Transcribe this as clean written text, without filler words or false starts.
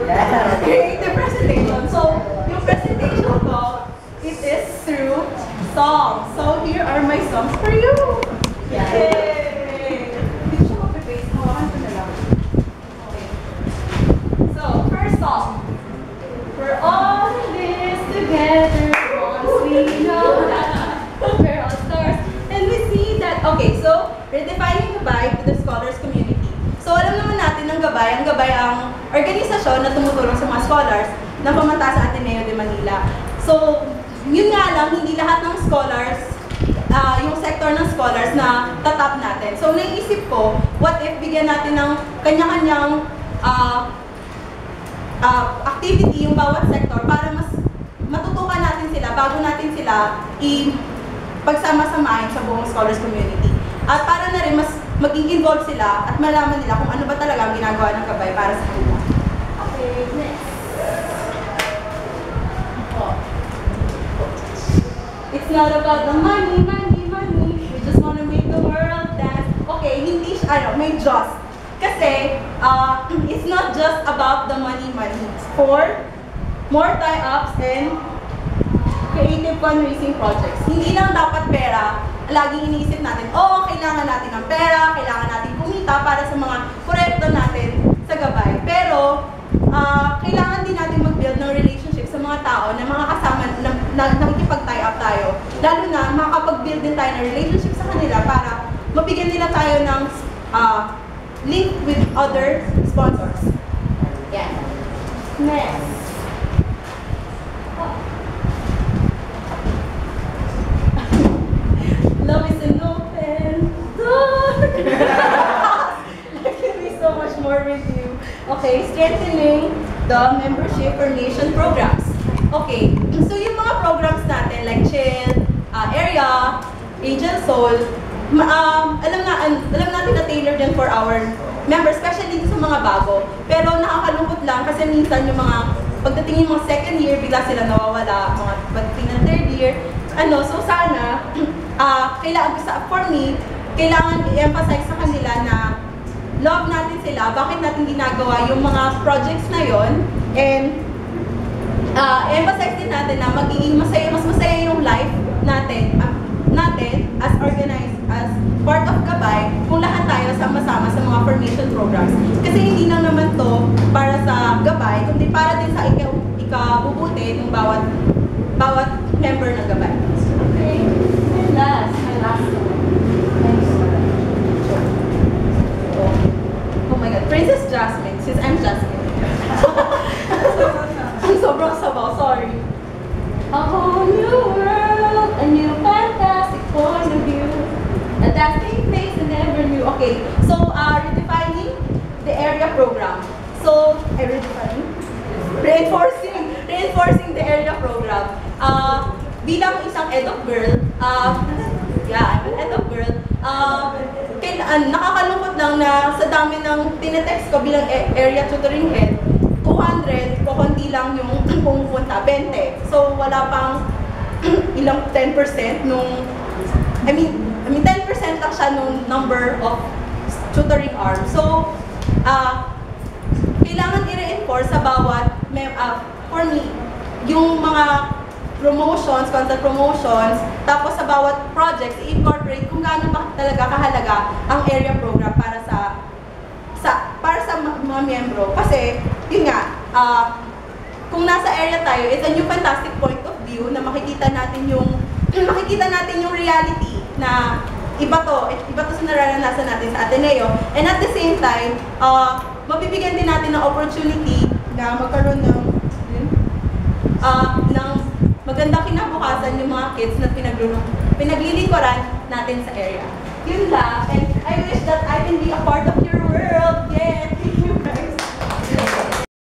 Creative presentation. So, yung presentation ko, it is through songs. So, here are my songs for you. Yay! Hindi siya mag-base. Hawakan ko na lang. Okay. So, first song. We're all in this together once we know that we're all stars. And we see that, okay, so, redefining Gabay to the scholars community. So, alam naman natin ng Gabay ang organisasyon na tumutulong sa mga scholars na pumunta sa Ateneo de Manila. So, yun nga lang, hindi lahat ng scholars, yung sector ng scholars na tatap natin. So, naisip ko, what if bigyan natin ng kanya-kanyang activity yung bawat sector para mas matutukan natin sila bago natin sila pagsama-samahin sa buong scholars community. At para na rin mas maging involved sila at malaman nila kung ano ba talaga ang ginagawa ng Gabay para sa kanila. Okay, next. It's not about the money, money, money. We just want to make the world dance. Okay, hindi siya, may just. Kasi, it's not just about the money, money. It's for more tie-ups and creative fundraising projects. Hindi lang dapat pera. Laging iniisip natin, kailangan natin ng pera, kailangan natin kumita para sa mga proyekto natin sa Gabay. Pero, kailangan din natin mag-build ng relationship sa mga tao na mga kasama na nakikipag-tie up tayo. Lalo na, makakapag-build din tayo ng relationship sa kanila para mabigyan nila tayo ng link with other sponsors. Yan. Next. Love is an open door. There can be so much more with you. Okay, strengthening the membership formation programs. Okay, so yung mga programs natin like Chill, Area, Angel Soul, alam natin na tailor din for our members, especially sa mga bago. Pero nakakalungkot lang kasi minsan yung mga pagdating yung mga second year, bigla sila nawawala, mga pagdating ng third year. So sana, for me, kailangan i-emphasize sa kanila na love natin sila, bakit natin ginagawa yung mga projects na yon, and emphasize din natin na magiging mas masaya yung life natin as organized, as part of Gabay, kung lahat tayo sama-sama sa mga formation programs. Kasi hindi lang naman to para sa Gabay, kundi para din sa ikabubuti ng bawat member ng Gabay. Okay? And my last one. Oh my God, Princess Jasmine, since I'm Jasmine. I'm sobrang sabaw, sorry. A whole new world, a new fantastic point of view, a dancing place I never knew. Okay, so redefining the area program. So, reinforcing the area program. Bilang isang EDOC girl, I'm an EDOC girl, nakakalungkot lang na sa dami ng tinetext ko bilang area tutoring head, 200, kukunti lang yung pumupunta, 20. So, wala pang ilang 10% nung, I mean 10% lang siya nung number of tutoring arms. So, kailangan i-reinforce sa bawat, for me, yung mga promotions, content promotions, tapos sa bawat projects, i-incorporate kung gaano ba talaga kahalaga ang area program para sa mga miyembro. Kasi, yun nga, kung nasa area tayo, it's a new fantastic point of view na makikita natin yung reality na iba to sa nararanasan natin sa Ateneo. And at the same time, mabibigyan din natin ng opportunity na magkaroon ng magandang kinabukasan yung mga kids na pinaglilingkuran natin sa area. Yun lang. And I wish that I can be a part of your world. Yes!